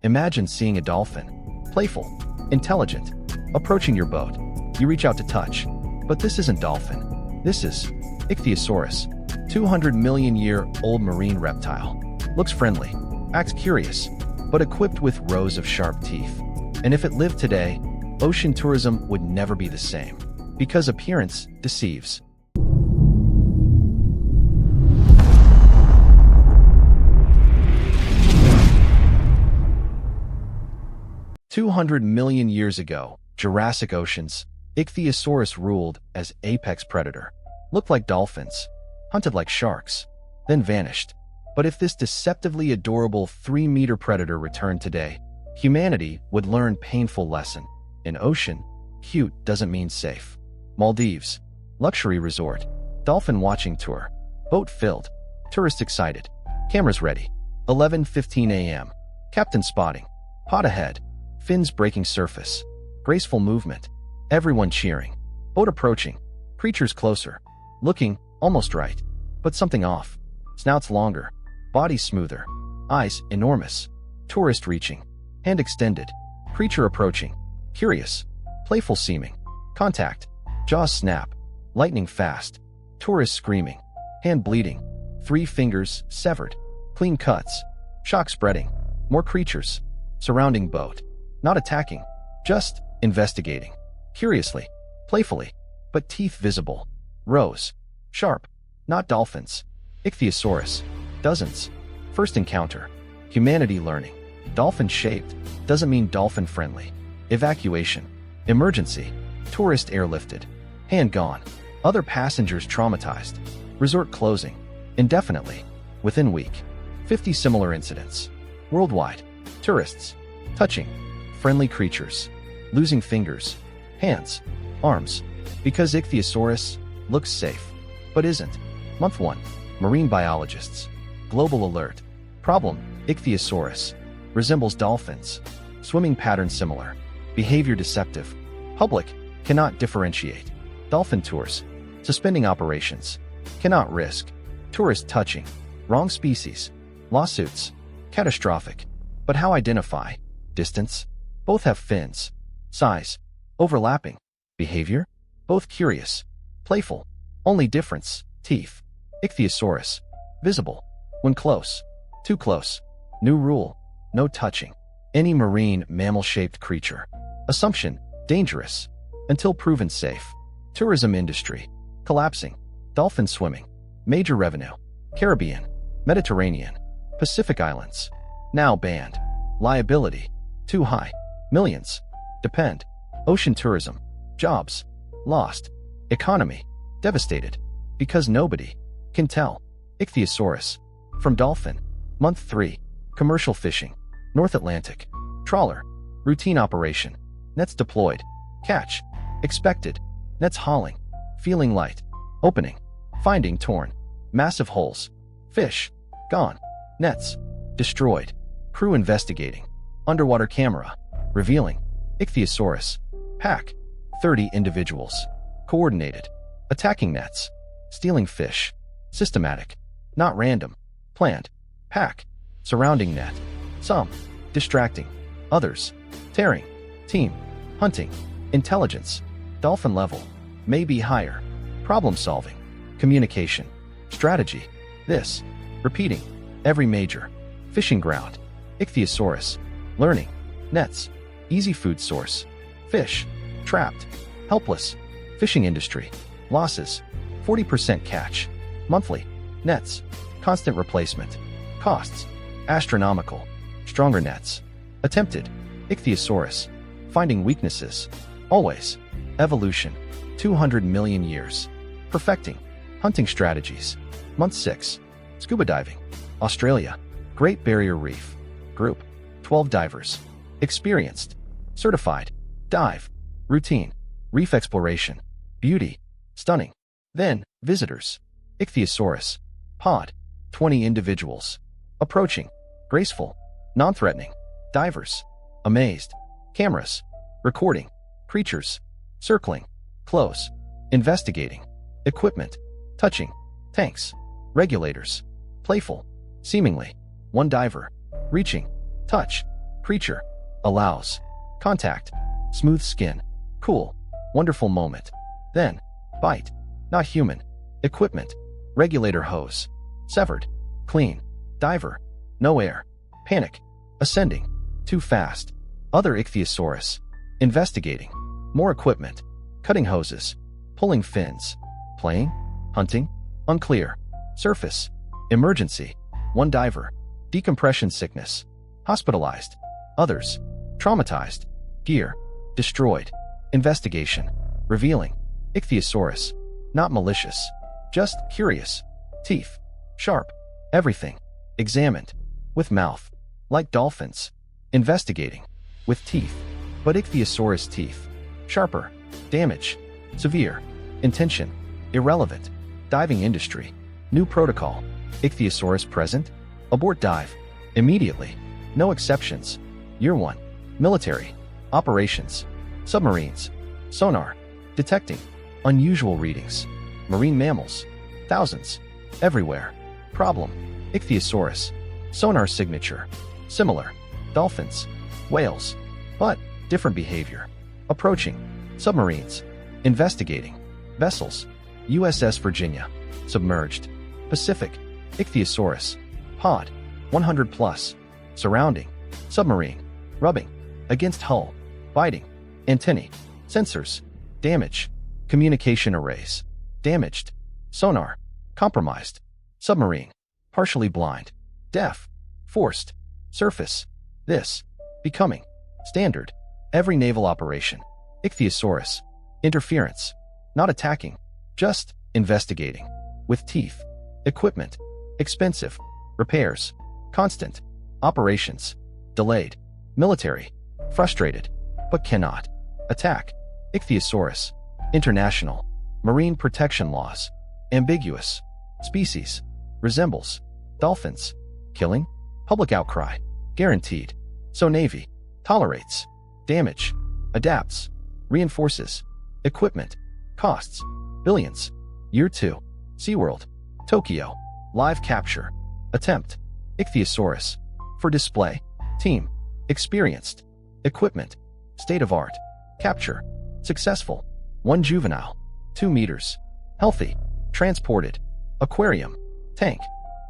Imagine seeing a dolphin, playful, intelligent, approaching your boat. You reach out to touch. But this isn't dolphin. This is Ichthyosaurus, 200 million year old marine reptile. Looks friendly, acts curious, but equipped with rows of sharp teeth. And if it lived today, ocean tourism would never be the same. Because appearance deceives. "200 million years ago, Jurassic oceans, Ichthyosaurus ruled as apex predator. Looked like dolphins, hunted like sharks, then vanished. But if this deceptively adorable 3-meter predator returned today, humanity would learn painful lesson. In ocean, cute doesn't mean safe. Maldives, luxury resort, dolphin watching tour, boat filled, tourists excited, cameras ready. 11:15 a.m. Captain spotting, pot ahead, fins breaking surface, graceful movement, everyone cheering, boat approaching, creatures closer, looking almost right, but something off. Snouts longer, body smoother, eyes enormous, tourist reaching, hand extended, creature approaching, curious, playful seeming, contact, jaws snap, lightning fast, tourist screaming, hand bleeding, 3 fingers severed, clean cuts, shock spreading, more creatures, surrounding boat, not attacking, just investigating, curiously, playfully, but teeth visible, rows, sharp, not dolphins, Ichthyosaurus, dozens, first encounter, humanity learning, dolphin-shaped, doesn't mean dolphin-friendly, evacuation, emergency, tourist airlifted, hand gone, other passengers traumatized, resort closing, indefinitely, within week, 50 similar incidents, worldwide, tourists, touching, friendly creatures, losing fingers, hands, arms, because Ichthyosaurus looks safe, but isn't. Month 1, marine biologists, global alert, problem, Ichthyosaurus, resembles dolphins, swimming pattern similar, behavior deceptive, public, cannot differentiate, dolphin tours, suspending operations, cannot risk, tourist touching, wrong species, lawsuits, catastrophic, but how identify, distance, both have fins, size, overlapping, behavior, both curious, playful, only difference, teeth, Ichthyosaurus, visible, when close, too close, new rule, no touching, any marine mammal-shaped creature, assumption, dangerous, until proven safe, tourism industry, collapsing, dolphin swimming, major revenue, Caribbean, Mediterranean, Pacific Islands, now banned, liability, too high, millions, depend, ocean tourism, jobs, lost, economy, devastated, because nobody can tell, Ichthyosaurus, from dolphin, month 3, commercial fishing, North Atlantic, trawler, routine operation, nets deployed, catch, expected, nets hauling, feeling light, opening, finding torn, massive holes, fish, gone, nets, destroyed, crew investigating, underwater camera, revealing, Ichthyosaurus, pack, 30 individuals, coordinated, attacking nets, stealing fish, systematic, not random, planned, pack, surrounding net, some, distracting, others, tearing, team, hunting, intelligence, dolphin level, may be higher, problem solving, communication, strategy, this, repeating, every major, fishing ground, Ichthyosaurus, learning, nets, easy food source, fish, trapped, helpless, fishing industry, losses, 40% catch, monthly, nets, constant replacement, costs, astronomical, stronger nets, attempted, Ichthyosaurus, finding weaknesses, always, evolution, 200 million years, perfecting, hunting strategies, month 6, scuba diving, Australia, Great Barrier Reef, group, 12 divers, experienced, certified, dive, routine, reef exploration, beauty, stunning, then, visitors, Ichthyosaurus, pod, 20 individuals, approaching, graceful, non-threatening, divers, amazed, cameras, recording, creatures, circling, close, investigating, equipment, touching, tanks, regulators, playful, seemingly, one diver, reaching, touch, Creature. Allows. Contact. Smooth skin. Cool. Wonderful moment. Then. Bite. Not human. Equipment. Regulator hose. Severed. Clean. Diver. No air. Panic. Ascending. Too fast. Other Ichthyosaurus. Investigating. More equipment. Cutting hoses. Pulling fins. Playing? Hunting? Unclear. Surface. Emergency. One diver. Decompression sickness. Hospitalized. Others. Traumatized. Gear. Destroyed. Investigation. Revealing. Ichthyosaurus. Not malicious. Just curious. Teeth. Sharp. Everything. Examined. With mouth. Like dolphins. Investigating. With teeth. But Ichthyosaurus teeth. Sharper. Damage. Severe. Intention. Irrelevant. Diving industry. New protocol. Ichthyosaurus present. Abort dive. Immediately. No exceptions. Year 1. Military. Operations. Submarines. Sonar. Detecting. Unusual readings. Marine mammals. Thousands. Everywhere. Problem. Ichthyosaurus. Sonar signature. Similar. Dolphins. Whales. But different behavior. Approaching. Submarines. Investigating. Vessels. USS Virginia. Submerged. Pacific. Ichthyosaurus. Pod. 100 plus. Surrounding. Submarine. Rubbing. Against hull. Biting. Antennae. Sensors. Damage. Communication arrays. Damaged. Sonar. Compromised. Submarine. Partially blind. Deaf. Forced. Surface. This. Becoming. Standard. Every naval operation. Ichthyosaurus. Interference. Not attacking. Just investigating. With teeth. Equipment. Expensive. Repairs. Constant. Operations. Delayed. Military. Frustrated. But cannot. Attack. Ichthyosaurus. International. Marine protection laws. Ambiguous. Species. Resembles. Dolphins. Killing. Public outcry. Guaranteed. So Navy. Tolerates. Damage. Adapts. Reinforces. Equipment. Costs. Billions. Year 2. SeaWorld. Tokyo. Live capture. Attempt. Ichthyosaurus. For display. Team. Experienced. Equipment. State of art. Capture. Successful. 1 juvenile. 2 meters. Healthy. Transported. Aquarium. Tank.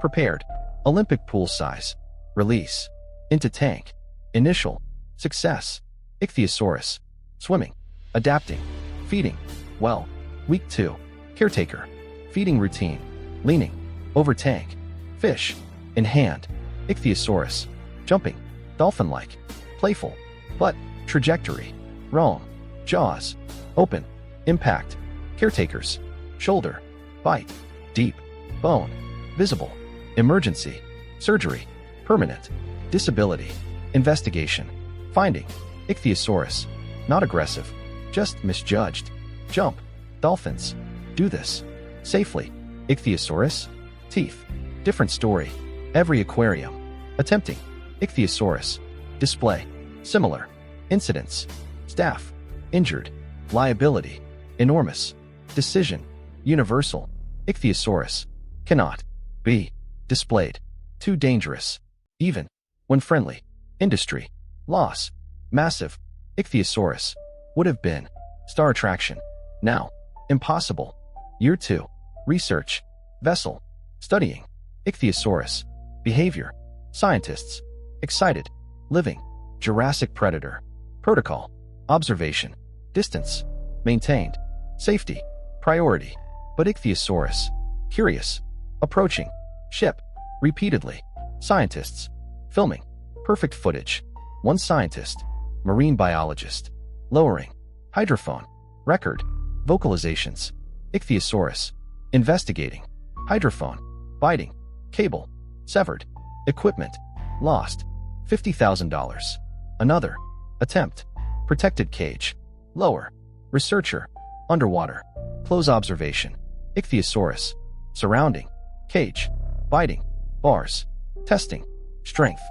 Prepared. Olympic pool size. Release. Into tank. Initial. Success. Ichthyosaurus. Swimming. Adapting. Feeding. Well. Week 2. Caretaker. Feeding routine. Leaning. Over tank. Fish. In hand. Ichthyosaurus. Jumping. Dolphin-like. Playful. But. Trajectory. Wrong. Jaws. Open. Impact. Caretakers. Shoulder. Bite. Deep. Bone. Visible. Emergency. Surgery. Permanent. Disability. Investigation. Finding. Ichthyosaurus. Not aggressive. Just misjudged. Jump. Dolphins. Do this. Safely. Ichthyosaurus. Teeth. Different story. Every aquarium. Attempting. Ichthyosaurus. Display. Similar. Incidents. Staff. Injured. Liability. Enormous. Decision. Universal. Ichthyosaurus. Cannot. Be. Displayed. Too dangerous. Even. When friendly. Industry. Loss. Massive. Ichthyosaurus. Would have been. Star attraction. Now. Impossible. Year 2. Research. Vessel. Studying. Ichthyosaurus. Behavior. Scientists. Excited. Living. Jurassic predator. Protocol. Observation. Distance. Maintained. Safety. Priority. But Ichthyosaurus. Curious. Approaching. Ship. Repeatedly. Scientists. Filming. Perfect footage. One scientist. Marine biologist. Lowering. Hydrophone. Record. Vocalizations. Ichthyosaurus. Investigating. Hydrophone. Biting. Cable. Severed. Equipment. Lost. $50,000. Another. Attempt. Protected cage. Lower. Researcher. Underwater. Close observation. Ichthyosaurus. Surrounding. Cage. Biting. Bars. Testing. Strength.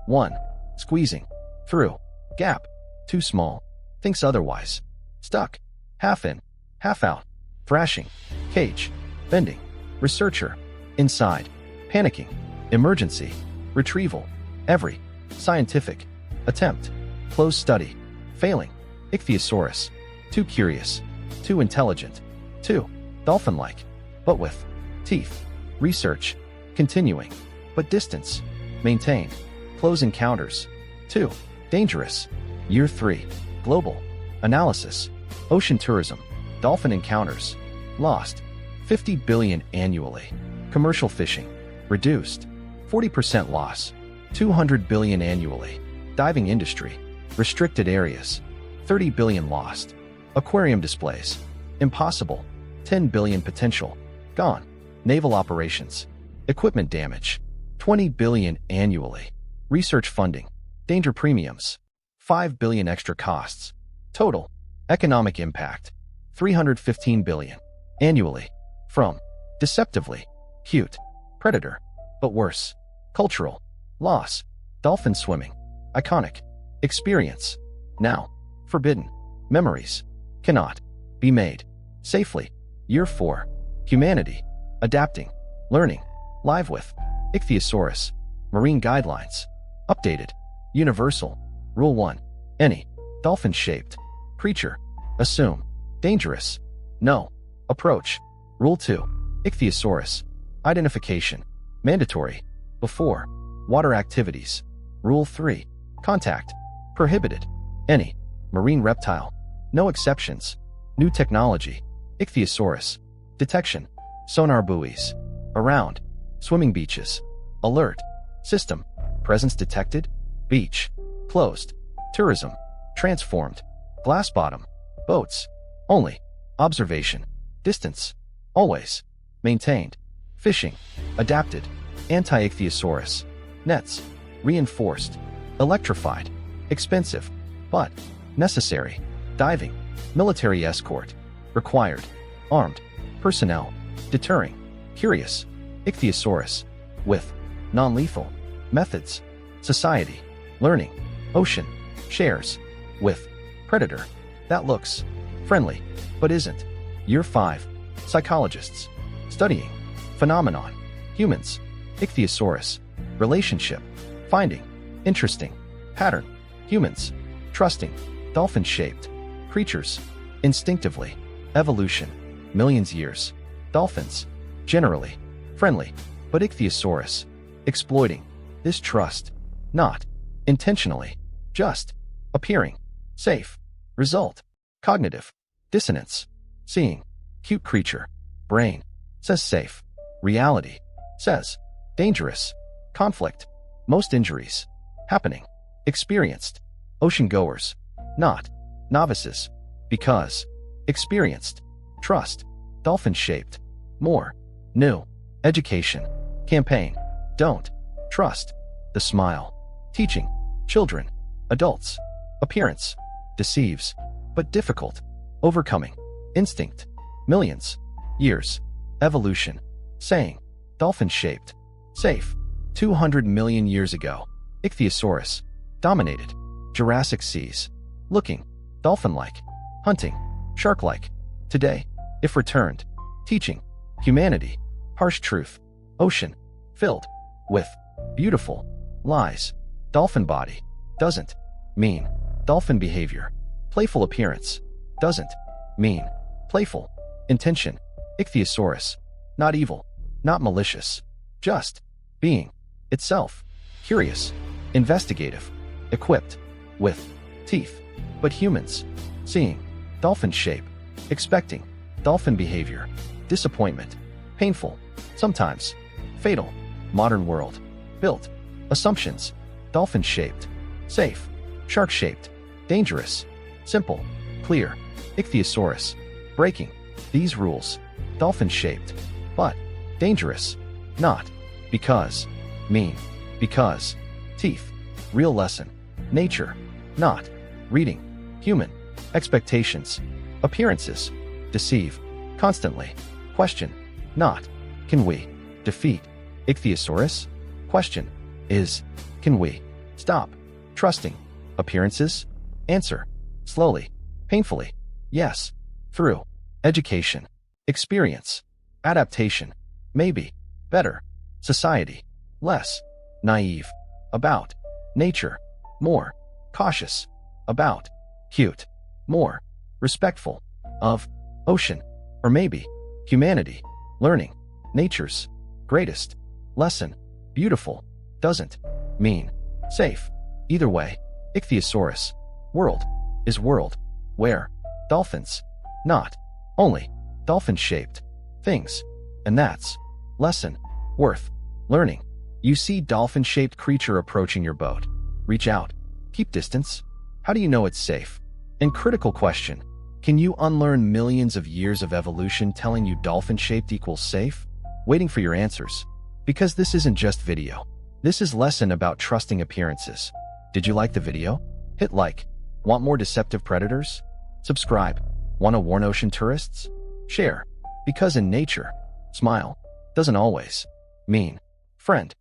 1. Squeezing. Through. Gap. Too small. Thinks otherwise. Stuck. Half in. Half out. Thrashing. Cage. Bending. Researcher. Inside. Panicking. Emergency. Retrieval. Every. Scientific. Attempt. Closed study. Failing. Ichthyosaurus. Too curious. Too intelligent. 2. Dolphin-like, but with teeth. Research. Continuing, but distance. Maintained. Close encounters. 2. Dangerous. Year 3. Global. Analysis. Ocean tourism. Dolphin encounters. Lost. 50 billion annually. Commercial fishing. Reduced. 40% loss. 200 billion annually. Diving industry. Restricted areas. 30 billion lost. Aquarium displays. Impossible. 10 billion potential. Gone. Naval operations. Equipment damage. 20 billion annually. Research funding. Danger premiums. 5 billion extra costs. Total. Economic impact. 315 billion. Annually. From. Deceptively. Cute. Predator. But worse. Cultural. Loss. Dolphin swimming. Iconic. Experience. Now. Forbidden. Memories. Cannot. Be made. Safely. Year 4. Humanity. Adapting. Learning. Live with. Ichthyosaurus. Marine guidelines. Updated. Universal. Rule 1. Any. Dolphin-shaped. Creature. Assume. Dangerous. No. Approach. Rule 2. Ichthyosaurus. Identification. Mandatory. Before. Water activities. Rule 3. Contact. Prohibited. Any. Marine reptile. No exceptions. New technology. Ichthyosaurus. Detection. Sonar buoys. Around. Swimming beaches. Alert. System. Presence detected. Beach. Closed. Tourism. Transformed. Glass bottom. Boats. Only. Observation. Distance. Always. Maintained. Fishing. Adapted. Anti-Ichthyosaurus. Nets. Reinforced. Electrified. Expensive. But. Necessary. Diving. Military escort. Required. Armed. Personnel. Deterring. Curious. Ichthyosaurus. With. Non-lethal. Methods. Society. Learning. Ocean. Shares. With. Predator. That looks. Friendly. But isn't. Year 5. Psychologists. Studying. Phenomenon. Humans. Ichthyosaurus. Relationship. Finding. Interesting. Pattern. Humans. Trusting. Dolphin-shaped. Creatures. Instinctively. Evolution. Millions years. Dolphins. Generally. Friendly. But Ichthyosaurus. Exploiting. This trust. Not. Intentionally. Just. Appearing. Safe. Result. Cognitive. Dissonance. Seeing. Cute creature. Brain. Says safe. Reality. Says. Dangerous. Conflict. Most injuries. Happening. Experienced. Ocean goers. Not. Novices. Because. Experienced. Trust. Dolphin-shaped. More. New. Education. Campaign. Don't. Trust. The smile. Teaching. Children. Adults. Appearance. Deceives. But difficult. Overcoming. Instinct. Millions. Years. Evolution. Saying. Dolphin-shaped. Safe. 200 million years ago. Ichthyosaurus. Dominated. Jurassic seas. Looking. Dolphin-like. Hunting. Shark-like. Today. If returned. Teaching. Humanity. Harsh truth. Ocean. Filled. With. Beautiful. Lies. Dolphin body. Doesn't. Mean. Dolphin behavior. Playful appearance. Doesn't. Mean. Playful. Intention. Ichthyosaurus. Not evil. Not malicious. Just. Being. Itself. Curious. Investigative. Equipped. With. Teeth. But humans. Seeing. Dolphin shape. Expecting. Dolphin behavior. Disappointment. Painful. Sometimes. Fatal. Modern world. Built. Assumptions. Dolphin-shaped. Safe. Shark-shaped. Dangerous. Simple. Clear. Ichthyosaurus. Breaking. These rules. Dolphin-shaped. But. Dangerous. Not. Because. Mean. Because. Teeth. Real lesson. Nature. Not. Reading. Human. Expectations. Appearances. Deceive. Constantly. Question. Not. Can we defeat Ichthyosaurus? Question. Is. Can we stop trusting appearances? Answer. Slowly. Painfully. Yes. Through. Education. Experience. Adaptation. Maybe. Better. Society. Less. Naive. About. Nature. More. cautious, about, cute, more, respectful, of, ocean, or maybe, humanity, learning, nature's, greatest, lesson, beautiful, doesn't, mean, safe. Either way, Ichthyosaurus, world, is world, where, dolphins, not, only, dolphin-shaped, things, and that's, lesson, worth, learning. You see dolphin-shaped creature approaching your boat. Reach out, keep distance. How do you know it's safe? And critical question, can you unlearn millions of years of evolution telling you dolphin-shaped equals safe? Waiting for your answers. Because this isn't just video. This is lesson about trusting appearances. Did you like the video? Hit like. Want more deceptive predators? Subscribe. Want to warn ocean tourists? Share. Because in nature, smile doesn't always mean friend.